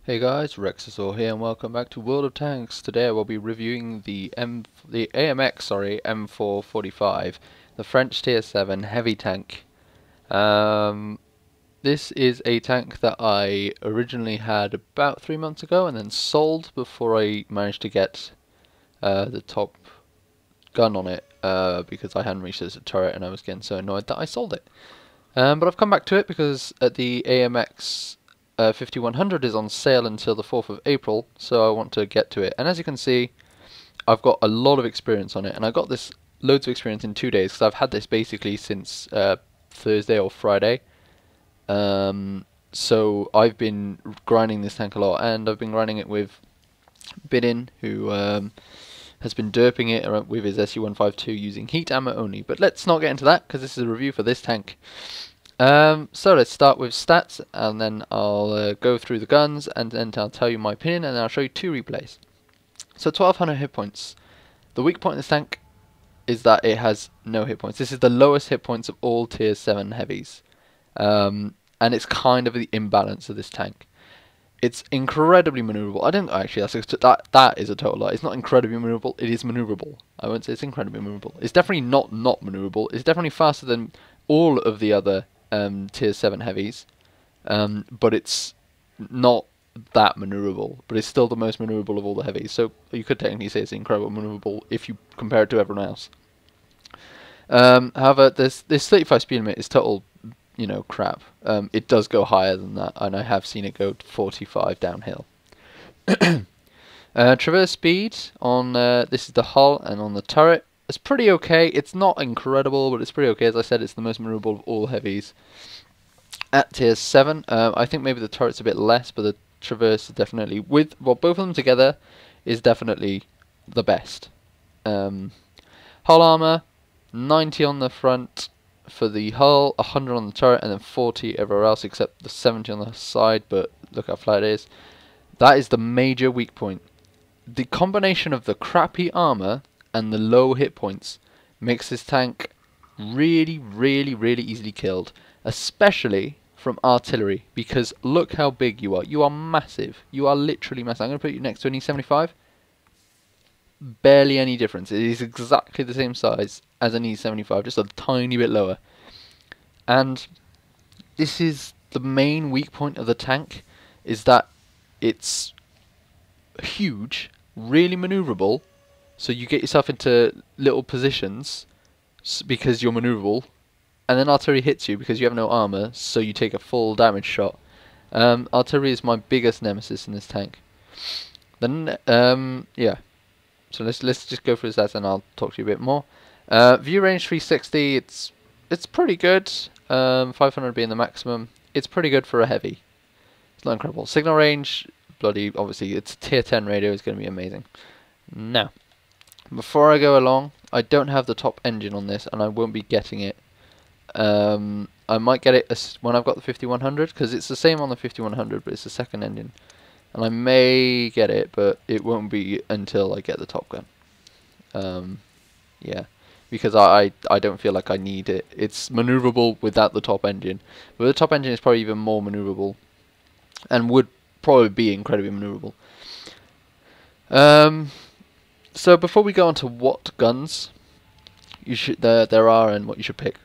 Hey guys, Rexasaur here and welcome back to World of Tanks. Today I will be reviewing the AMX M4 45, the French Tier 7 heavy tank. This is a tank that I originally had about 3 months ago and then sold before I managed to get the top gun on it because I hadn't reached the turret and I was getting so annoyed that I sold it. But I've come back to it because the AMX 5100 is on sale until the 4th of April, so I want to get to it. And as you can see, I've got a lot of experience on it, and I got this loads of experience in 2 days because I've had this basically since Thursday or Friday. So I've been grinding this tank a lot, and I've been grinding it with Bidin, who has been derping it with his SU-152 using heat ammo only. But let's not get into that because this is a review for this tank. So let's start with stats, and then I'll go through the guns, and then I'll tell you my opinion, and then I'll show you 2 replays. So 1200 hit points. The weak point in this tank is that it has no hit points. This is the lowest hit points of all tier 7 heavies. And it's kind of the imbalance of this tank. It's incredibly maneuverable. I don't actually. That is a total lie. It's not incredibly maneuverable. It is maneuverable. I won't say it's incredibly maneuverable. It's definitely not maneuverable. It's definitely faster than all of the other tier 7 heavies, but it's not that maneuverable, but it's still the most maneuverable of all the heavies, so you could technically say it's incredibly maneuverable if you compare it to everyone else. However, this 35 speed limit is total, crap. It does go higher than that, and I have seen it go 45 downhill. Traverse speed on this is the hull, and on the turret it's pretty okay. It's not incredible, but it's pretty okay. As I said, it's the most maneuverable of all heavies. At tier 7, I think maybe the turret's a bit less, but the traverse is definitely, both of them together, is definitely the best. Hull armor, 90 on the front for the hull, 100 on the turret, and then 40 everywhere else except the 70 on the side, but look how flat it is. That is the major weak point. The combination of the crappy armor and the low hit points makes this tank really easily killed, especially from artillery, because look how big you are. You are massive. You are literally massive. I'm going to put you next to an E75. Barely any difference. It is exactly the same size as an E75, just a tiny bit lower. And this is the main weak point of the tank, is that it's huge, really maneuverable, so you get yourself into little positions because you're maneuverable, and then artillery hits you because you have no armor, so you take a full damage shot. Artillery is my biggest nemesis in this tank. Then, yeah. So let's just go through that, and I'll talk to you a bit more. View range 360. It's pretty good. 500 being the maximum. It's pretty good for a heavy. It's not incredible. Signal range, bloody obviously, it's tier 10 radio. Is going to be amazing. Now, before I go along, I don't have the top engine on this, and I won't be getting it. I might get it when I've got the 5100, because it's the same on the 5100, but it's the second engine. And I may get it, but it won't be until I get the top gun. Yeah, because I don't feel like I need it. It's maneuverable without the top engine, but the top engine is probably even more maneuverable, and would probably be incredibly maneuverable. So before we go on to what guns there are and what you should pick,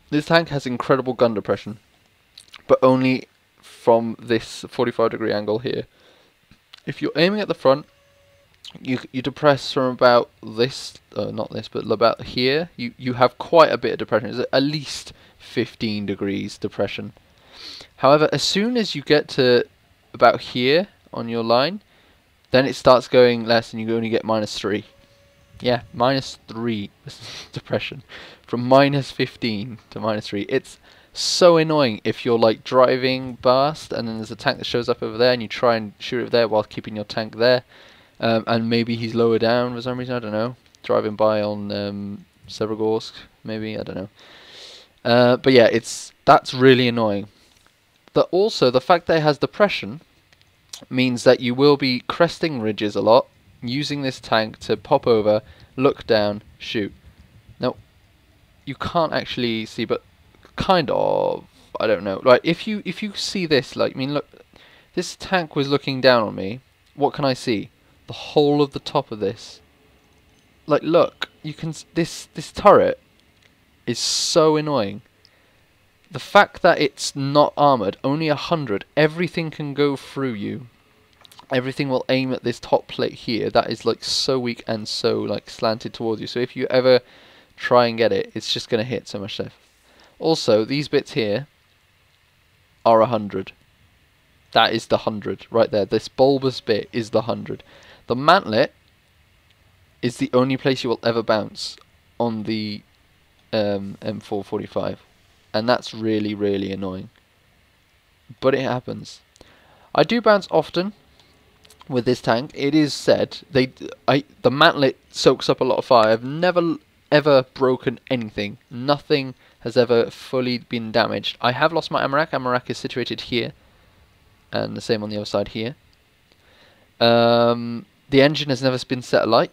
this tank has incredible gun depression, but only from this 45-degree angle here. If you're aiming at the front, you depress from about this, not this, but about here. You have quite a bit of depression. It's at least 15 degrees depression. However, as soon as you get to about here on your line, then it starts going less, and you only get -3. Yeah, -3 depression. From -15 to -3. It's so annoying if you're like driving past, and then there's a tank that shows up over there, and you try and shoot it there while keeping your tank there. And maybe he's lower down for some reason, I don't know. Driving by on Severogorsk, maybe, I don't know. But yeah, that's really annoying. Also, the fact that it has depression means that you will be cresting ridges a lot, using this tank to pop over, look down, shoot. Now, you can't actually see, but kind of, I don't know. Like if you see this, like, I mean, look, This tank was looking down on me. What can I see? The whole of the top of this. Like, look, you can. This turret is so annoying. The fact that it's not armored, only 100, everything can go through you. Everything will aim at this top plate here. That is like so weak and so like slanted towards you. So if you ever try and get it, it's just going to hit so much stuff. Also, these bits here are 100. That is the 100 right there. This bulbous bit is the 100. The mantlet is the only place you will ever bounce on the M445. And that's really, really annoying. But it happens. I do bounce often with this tank. It is said the mantlet soaks up a lot of fire. I've never ever broken anything. Nothing has ever fully been damaged. I have lost my AMRAC. AMRAC is situated here, and the same on the other side here. The engine has never been set alight,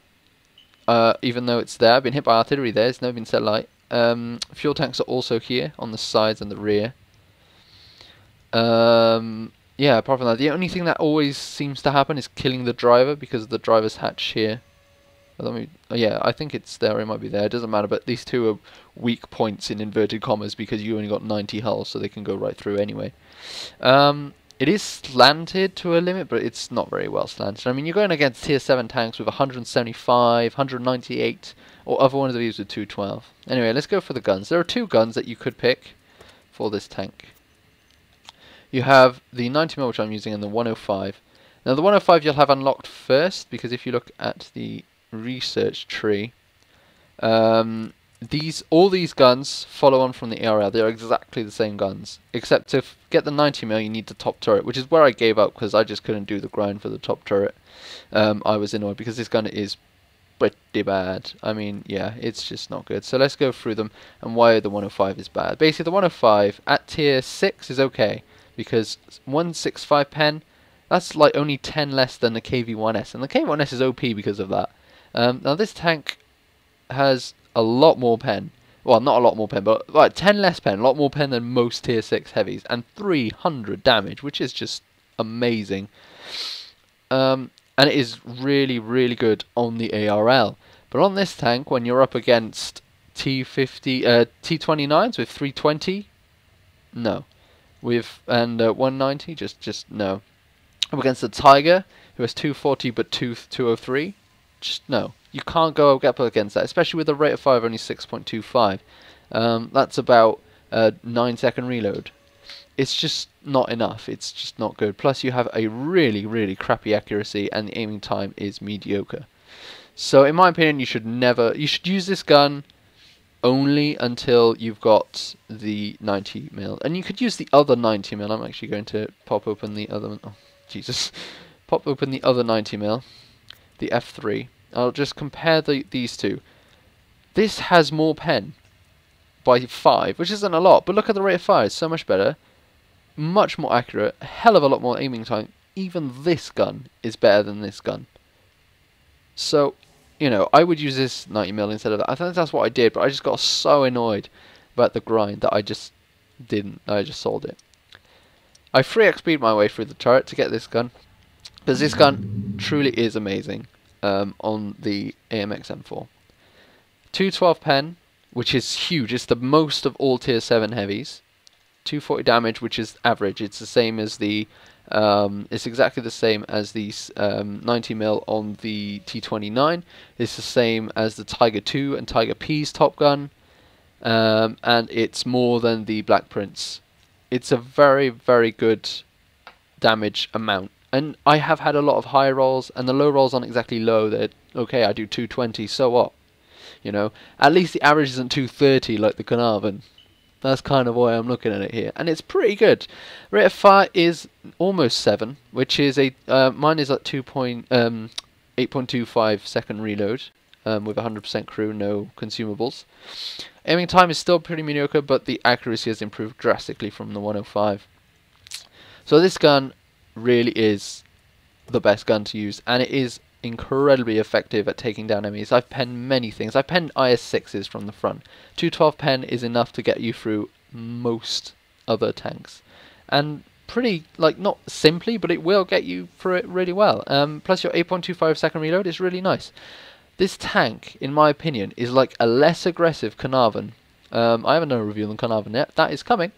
even though it's there. I've been hit by artillery there. It's never been set alight. Fuel tanks are also here on the sides and the rear. Yeah, apart from that, the only thing that always seems to happen is killing the driver because of the driver's hatch here. Yeah, I think it's there, it might be there, it doesn't matter, but these two are weak points in inverted commas because you only got 90 hull, so they can go right through anyway. It is slanted to a limit, but it's not very well slanted. I mean, you're going against tier 7 tanks with 175, 198, or other ones of these with 212. Anyway, let's go for the guns. There are two guns that you could pick for this tank. You have the 90mm, which I'm using, and the 105. Now, the 105 you'll have unlocked first, because if you look at the research tree, all these guns follow on from the ARL. They are exactly the same guns, except to get the 90mm you need the top turret, which is where I gave up because I just couldn't do the grind for the top turret. I was annoyed because this gun is pretty bad. I mean, yeah, it's just not good. So let's go through them and why the 105 is bad. Basically, the 105 at tier 6 is okay because 165 pen, that's like only 10 less than the KV-1S, and the KV-1S is OP because of that. Now this tank has a lot more pen. Well, not a lot more pen, but like 10 less pen, a lot more pen than most tier 6 heavies, and 300 damage, which is just amazing. And it is really, really good on the ARL. But on this tank, when you're up against T29s with 320, no. With 190, just no. Up against the Tiger, who has 240 but 203, just no. You can't go up against that, especially with a rate of fire of only 6.25. That's about 9-second reload. It's just not enough. It's just not good. Plus, you have a really, really crappy accuracy, and the aiming time is mediocre. So, in my opinion, you should use this gun only until you've got the 90mm. And you could use the other 90mm. I'm actually going to pop open the other... Oh, Jesus. Pop open the other 90mm. The F3. I'll just compare these two. This has more pen by 5, which isn't a lot, but look at the rate of fire. It's so much better. Much more accurate. A hell of a lot more aiming time. Even this gun is better than this gun. So, you know, I would use this 90mm instead of that. I think that's what I did, but I just got so annoyed about the grind that I just didn't. I just sold it. I 3xP'd my way through the turret to get this gun, because this gun truly is amazing on the AMX M4. 212 pen, which is huge. It's the most of all tier 7 heavies. 240 damage, which is average. It's the same as the it's exactly the same as the 90mm on the T29. It's the same as the Tiger 2 and Tiger P's top gun, and it's more than the Black Prince. It's a very, very good damage amount. And I have had a lot of high rolls, and the low rolls aren't exactly low. They're okay. I do 220, so what? You know, at least the average isn't 230 like the Carnarvon. That's kind of why I'm looking at it here, and it's pretty good. Rate of fire is almost 7, which is a mine is at 8.25 second reload with 100% crew, no consumables. Aiming time is still pretty mediocre, but the accuracy has improved drastically from the 105. So this gun really is the best gun to use, and it is incredibly effective at taking down enemies. I've penned many things. I've penned IS-6s from the front. 212 pen is enough to get you through most other tanks, and pretty, like, not simply, but it will get you through it really well. Plus your 8.25 second reload is really nice. This tank, in my opinion, is like a less aggressive Carnarvon. I haven't done a review on Carnarvon yet. That is coming.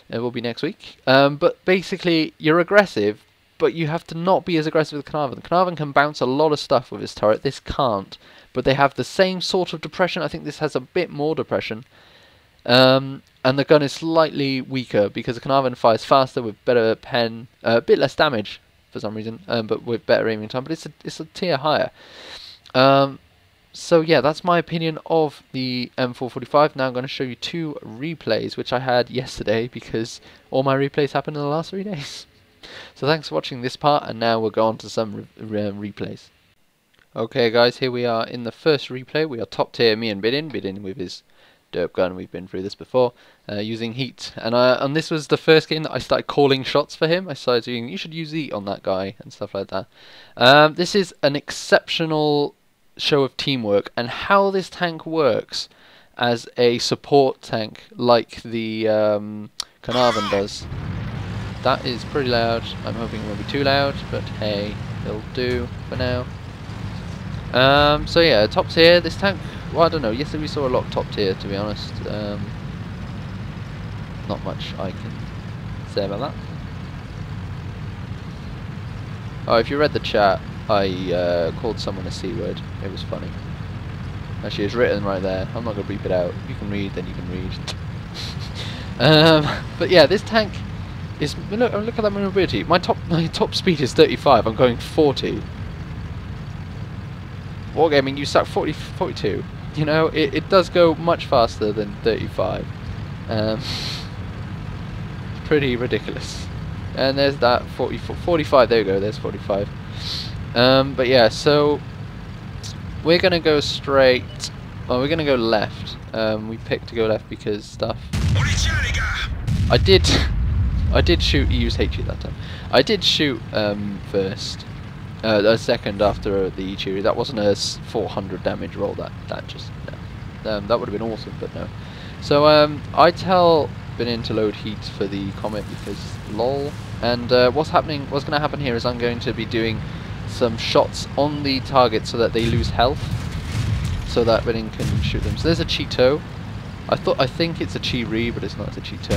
It will be next week. But basically, you're aggressive, but you have to not be as aggressive with Carnarvon. Carnarvon can bounce a lot of stuff with his turret. This can't. But they have the same sort of depression. I think this has a bit more depression. And the gun is slightly weaker because the Carnarvon fires faster with better pen, a bit less damage for some reason, but with better aiming time. But it's a tier higher. So yeah, that's my opinion of the M445. Now I'm going to show you 2 replays, which I had yesterday because all my replays happened in the last 3 days. So thanks for watching this part, and now we'll go on to some replays. Okay guys, here we are in the first replay. We are top tier, me and Bidin with his derp gun. We've been through this before, using heat. And this was the first game that I started calling shots for him. I started doing, you should use heat on that guy, and stuff like that. This is an exceptional show of teamwork, and how this tank works as a support tank like the Carnarvon does. That is pretty loud. I'm hoping it won't be too loud, but hey, it'll do for now. So yeah, top tier, this tank, well, I don't know, yesterday we saw a lot of top tier, to be honest. Not much I can say about that. Oh, if you read the chat, I called someone a C word. It was funny. Actually, it's written right there. I'm not going to beep it out. You can read, then you can read. But yeah, this tank is... Look at that maneuverability. My top speed is 35. I'm going 40. Wargaming, you suck 42. You know, it does go much faster than 35. Pretty ridiculous. And there's that 45. There we go. There's 45. But yeah, so we're gonna go straight. Well, we're gonna go left. We picked to go left because stuff. I did shoot. He used HE that time. I did shoot first, a second after the Ichiri. That wasn't a 400 damage roll. That just no. That would have been awesome, but no. So I tell Binin to load heat for the comet because lol. And what's gonna happen here is I'm going to be doing some shots on the target so that they lose health, so that Binin can shoot them. So there's a Cheeto. I think it's a Chi-Ri, but it's not. It's a Cheeto.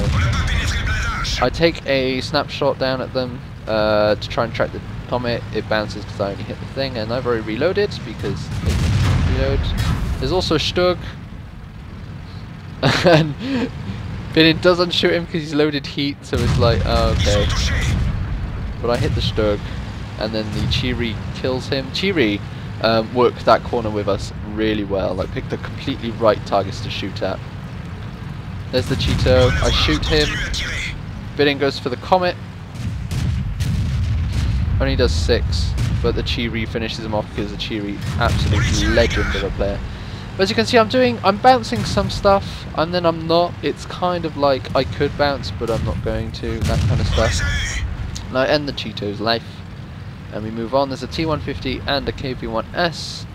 I take a snapshot down at them to try and track the comet. It bounces because I only hit the thing, and I've already reloaded because it reload. There's also Stug, and Binin doesn't shoot him because he's loaded heat, so it's like, oh, okay. But I hit the Stug, and then the Chi-Ri kills him. Chi-Ri worked that corner with us really well, like picked the completely right targets to shoot at. There's the Cheeto, I shoot him, Binin goes for the comet, only does 6, but the Chi-Ri finishes him off because the Chi-Ri, absolute legend of a player. But as you can see, I'm bouncing some stuff, and then I'm not. It's kind of like I could bounce, but I'm not going to, that kind of stuff. And I end the Cheeto's life. And we move on. There's a T150 and a KV1S.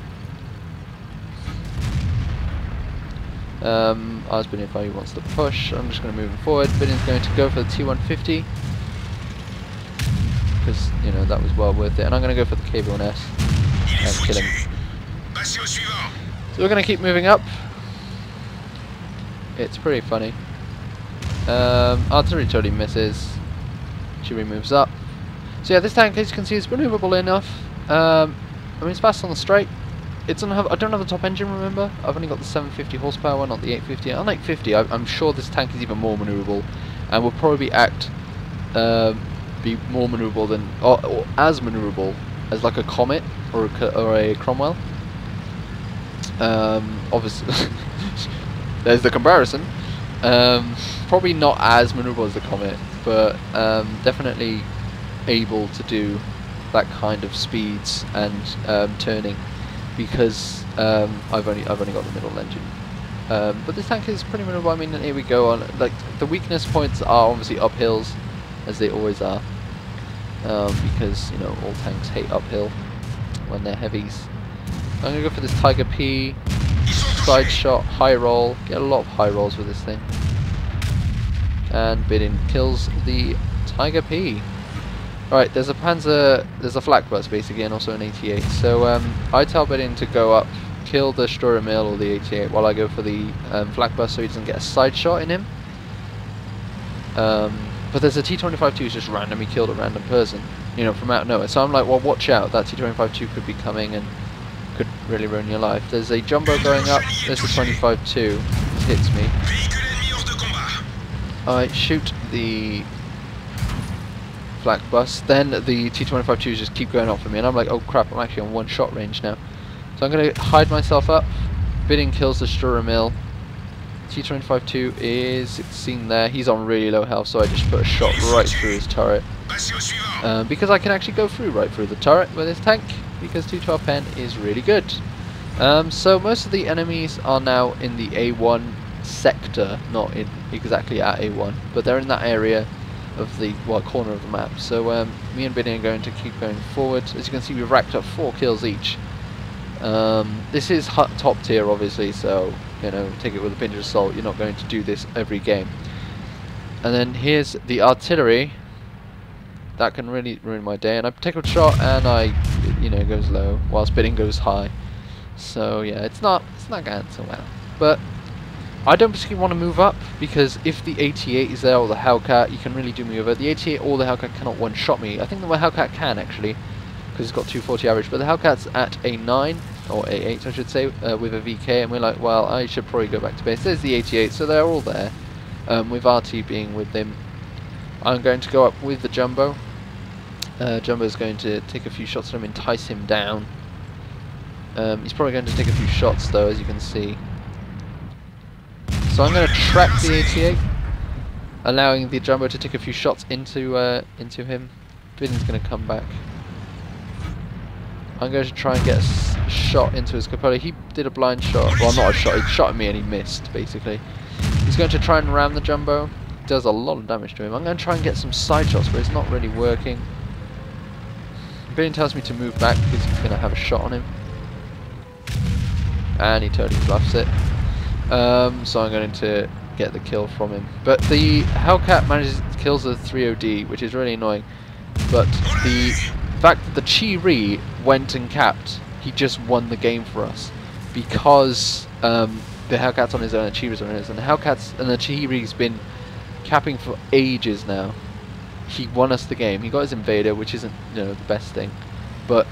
Ask Binin if he wants to push. I'm just going to move him forward. Binin's going to go for the T150 because, you know, that was well worth it. And I'm going to go for the KV1S and kill him. So we're going to keep moving up. It's pretty funny. Artillery totally misses. Chi-Ri moves up. So yeah, this tank, as you can see, is maneuverable enough. I mean, it's fast on the straight. I don't have the top engine, remember? I've only got the 750 horsepower one, not the 850. On 850, I'm sure this tank is even more maneuverable, and will probably be more maneuverable than, or as maneuverable as like a Comet or a Cromwell. Obviously, there's the comparison. Probably not as maneuverable as the Comet, but definitely able to do that kind of speeds and turning, because I've only got the middle engine. But this tank is pretty maneuverable. I mean, here we go on. Like, the weakness points are obviously uphills, as they always are, because, you know, all tanks hate uphill when they're heavies. I'm gonna go for this Tiger P, side shot, high roll. Get a lot of high rolls with this thing. And Binin kills the Tiger P. Right, there's a Panzer, there's a flak bus basically, and also an 88. So I tell Bedin to go up, kill the Sturra Mill or the 88, while I go for the flak bus so he doesn't get a side shot in him. But there's a T-25-2 who's just randomly killed a random person, you know, from out of nowhere. So I'm like, well, watch out, that T-25-2 could be coming and could really ruin your life. There's a jumbo going up, there's a 25-2, hits me. I shoot the flak bus, then the T-25-2s just keep going off for me, and I'm like, oh crap, I'm actually on one shot range now. So I'm going to hide myself up. Bedin kills the Sturra Mill. T-25-2 is seen there. He's on really low health, so I just put a shot right through his turret. Because I can actually go through right through the turret with this tank, because 212 pen is really good. So most of the enemies are now in the A1 sector, not in exactly at A1, but they're in that area of the corner of the map. So me and Bedin are going to keep going forward. As you can see, we've racked up 4 kills each. This is top tier, obviously, so you know, take it with a pinch of salt. You're not going to do this every game. And then here's the artillery. That can really ruin my day. And I take a shot, and you know, goes low, whilst Bedin goes high. So yeah, it's not going so well. But I don't particularly want to move up, because if the 88 is there or the Hellcat, you can really do me over. The 88 or the Hellcat cannot one-shot me. I think the Hellcat can actually, because it's got 240 average. But the Hellcat's at a 9 or A8, I should say, with a VK, and we're like, well, I should probably go back to base. There's the 88, so they're all there, with RT being with them. I'm going to go up with the Jumbo. Jumbo's going to take a few shots at him, entice him down. He's probably going to take a few shots though, as you can see. So I'm going to trap the 88, allowing the Jumbo to take a few shots into him. Bedin's going to come back. I'm going to try and get a shot into his cupola. He did a blind shot. Well, not a shot. He shot at me and he missed, basically. He's going to try and ram the Jumbo. Does a lot of damage to him. I'm going to try and get some side shots, but it's not really working. Bedin tells me to move back because he's going to have a shot on him. And he totally bluffs it. So I'm going to get the kill from him. But the Hellcat kills the 30D, which is really annoying. But the fact that the Chi-Ri went and capped, he just won the game for us, because the Hellcat's on his own, the Chi-Ri's on his own, and the Chi-Ri's been capping for ages now. He won us the game. He got his invader, which isn't, you know, the best thing, but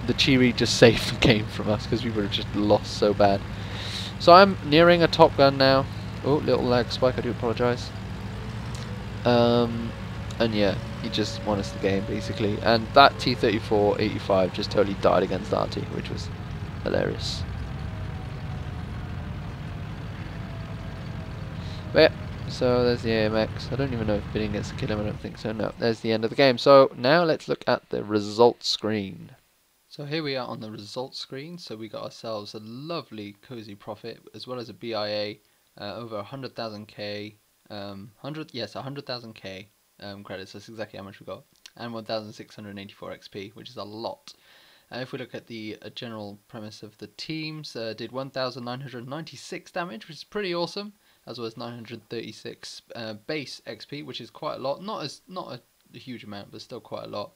the Chi-Ri just saved the game from us, because we would have just lost so bad. So I'm nearing a Top Gun now. Oh, little lag spike, I do apologise. And yeah, he just won us the game basically, and that T-34-85 just totally died against RT, which was hilarious. But yeah, so there's the AMX. I don't even know if Bedin gets to kill him, I don't think so. No, there's the end of the game. So now let's look at the results screen. So here we are on the results screen. So we got ourselves a lovely cozy profit, as well as a BIA, over 100,000 K, 100,000 K. Credits, that's exactly how much we got, and 1,684 XP, which is a lot. If we look at the general premise of the teams, did 1,996 damage, which is pretty awesome, as well as 936 base XP, which is quite a lot. Not a huge amount, but still quite a lot.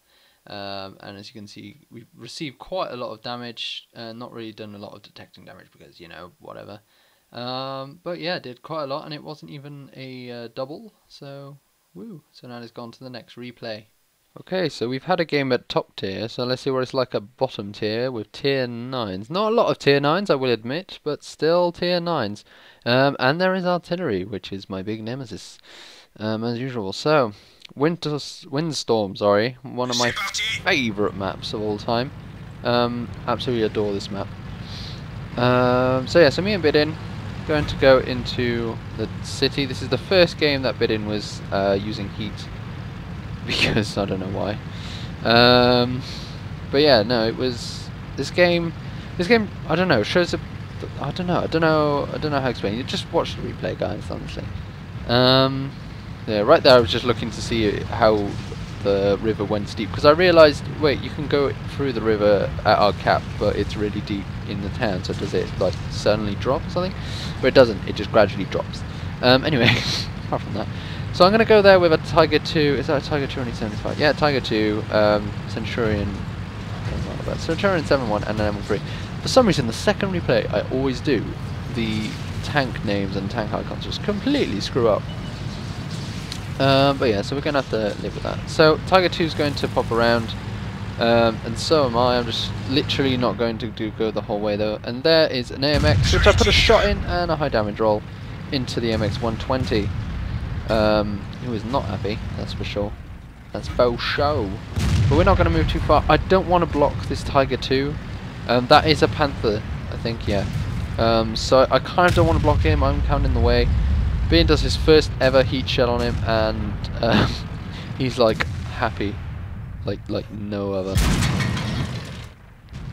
And as you can see, we've received quite a lot of damage, not really done a lot of detecting damage because, you know, whatever. But yeah, did quite a lot, and it wasn't even a double, so woo. So now it's gone to the next replay. Okay, so we've had a game at top tier, so let's see what it's like at bottom tier with tier 9s. Not a lot of tier 9s, I will admit, but still tier 9s. And there is artillery, which is my big nemesis, as usual. So, Windstorm, sorry, one of my favourite maps of all time. Absolutely adore this map. So yeah, so me and Bedin going to go into the city. This is the first game that Bedin was using heat, because I don't know why. But yeah, no, it was this game. I don't know. Shows a. I don't know how to explain. You just watch the replay, guys. Honestly. Yeah, right there. I was just looking to see how the river went steep, because I realised, wait, you can go through the river at our cap, but it's really deep in the town. So does it like suddenly drop or something? But it doesn't. It just gradually drops. Anyway, apart from that. So I'm going to go there with a Tiger 2. Is that a Tiger 2 or an E75? Yeah, Tiger 2, Centurion. Centurion 7.1 and an M3. For some reason, the second replay I always do, the tank names and tank icons just completely screw up. But yeah, so we're going to have to live with that. So Tiger 2 is going to pop around, and so am I. I'm just literally not going to go the whole way though. And there is an AMX, which I put a shot in and a high damage roll into the MX 120. Who is not happy, that's for sure. That's faux show. But we're not going to move too far. I don't want to block this Tiger 2. That is a Panther, I think, yeah. So I kind of don't want to block him. I'm kind of in the way. Bean does his first ever heat shell on him, and he's like happy, like no other.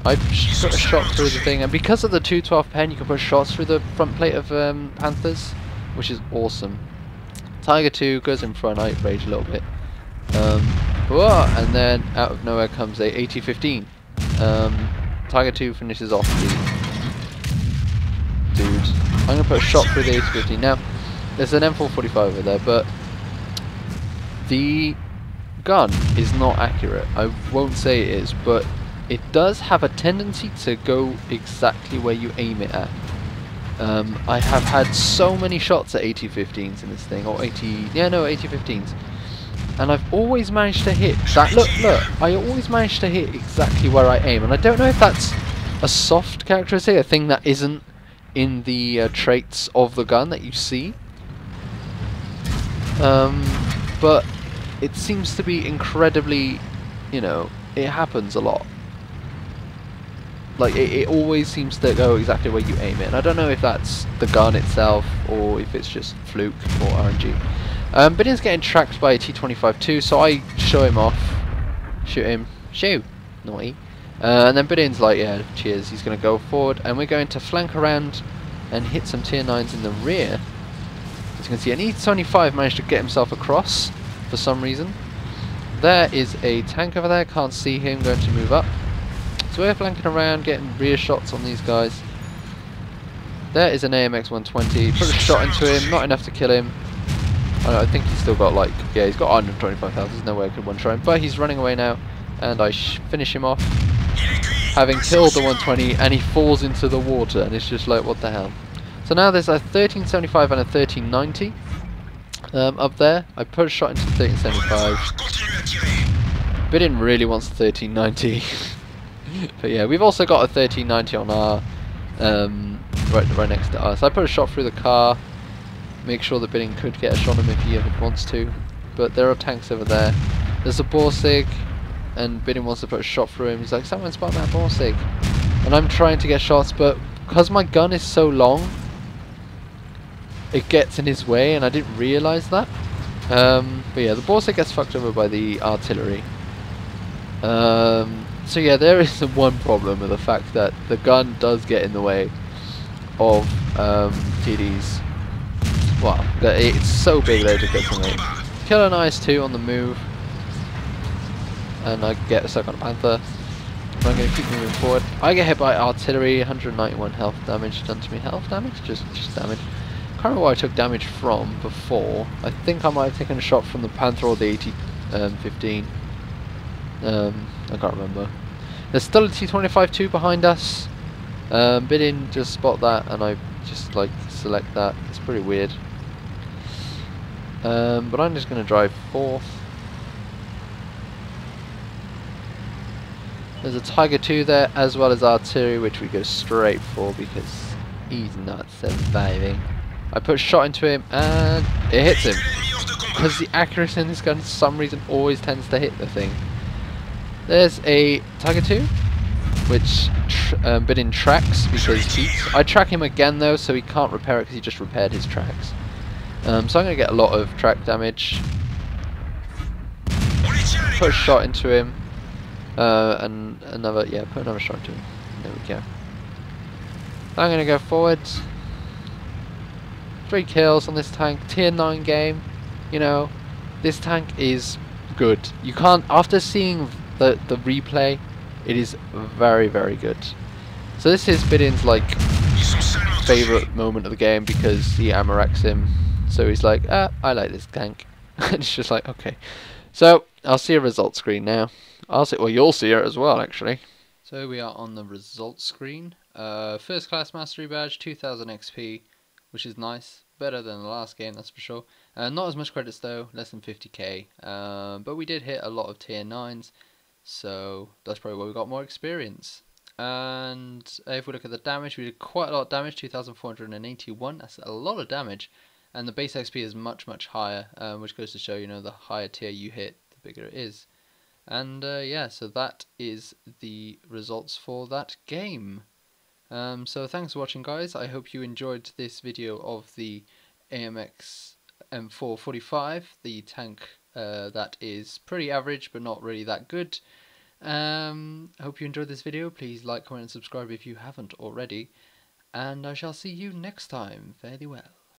I put a shot through the thing, and because of the 212 pen, you can put shots through the front plate of Panthers, which is awesome. Tiger 2 goes in front. I rage a little bit. Whoa, and then out of nowhere comes a AT-15. Tiger 2 finishes off the dude. I'm going to put a shot through the AT-15. Now, there's an M445 over there, but the gun is not accurate. I won't say it is, but it does have a tendency to go exactly where you aim it at. I have had so many shots at AT-15s in this thing, or AT-15s, and I've always managed to hit that. Look, I always manage to hit exactly where I aim, and I don't know if that's a soft characteristic, a thing that isn't in the traits of the gun that you see. But it seems to be incredibly, you know, it happens a lot. Like, it always seems to go exactly where you aim it. And I don't know if that's the gun itself, or if it's just fluke or RNG. But he's getting tracked by a T-25 too, so I show him off. Shoot him. Shoot! Naughty. And then Bidin's like, yeah, cheers, he's going to go forward. And we're going to flank around and hit some tier 9s in the rear. As you can see, an E-25 managed to get himself across for some reason. There is a tank over there, can't see him, going to move up. So we're flanking around, getting rear shots on these guys. There is an AMX 120, put a shot into him, not enough to kill him. I think he's still got like, yeah, he's got 125,000, there's no way I could one-shot him. But he's running away now, and I finish him off, having killed the 120, and he falls into the water, and it's just like, what the hell. So now there's a 1375 and a 1390 up there. I put a shot into the 1375. Bidin really wants the 1390. But yeah, we've also got a 1390 on our right next to us. I put a shot through the car, make sure that Bidin could get a shot on him if he ever wants to. But there are tanks over there. There's a Borsig, and Bidin wants to put a shot through him. He's like, someone spot that Borsig. And I'm trying to get shots, but because my gun is so long, it gets in his way, and I didn't realise that. But yeah, the Borsig gets fucked over by the artillery. So yeah, there is one problem with the fact that the gun does get in the way of TDs. Wow, it's so big that it gets in the way. Kill an IS-2 on the move, and I get stuck on a Panther. I'm going to keep moving forward. I get hit by artillery, 191 health damage done to me. Health damage? Just damage. I can't remember where I took damage from before. I think I might have taken a shot from the Panther or the AT-15. I can't remember. There's still a T-25 2 behind us. Bidin just spot that, and I just like select that. It's pretty weird. But I'm just going to drive fourth. There's a Tiger 2 there, as well as artillery, which we go straight for because he's not surviving. I put a shot into him, and it hits him. Because the accuracy in this gun, for some reason, always tends to hit the thing. There's a Tiger 2, which Bidin tracks because heats. I track him again though, so he can't repair it because he just repaired his tracks. So I'm going to get a lot of track damage. Put a shot into him, and another, yeah, put another shot into him. There we go. I'm going to go forwards. 3 kills on this tank, tier 9 game. You know, this tank is good. You can't, after seeing the replay, it is very, very good. So this is Bidin's like favourite moment of the game because he AMX him. So he's like, I like this tank. It's just like, okay. So, I'll see a result screen now. Well, you'll see it as well, actually. So we are on the results screen. First class mastery badge, 2000 XP, which is nice. Better than the last game, that's for sure. Not as much credits though, less than 50k. But we did hit a lot of tier 9s, so that's probably why we got more experience. And if we look at the damage, we did quite a lot of damage, 2481. That's a lot of damage. And the base XP is much, much higher, which goes to show, you know, the higher tier you hit, the bigger it is. And yeah, so that is the results for that game. So thanks for watching, guys. I hope you enjoyed this video of the AMX M4 45, the tank that is pretty average but not really that good. I hope you enjoyed this video. Please like, comment and subscribe if you haven't already. And I shall see you next time. Fare thee well.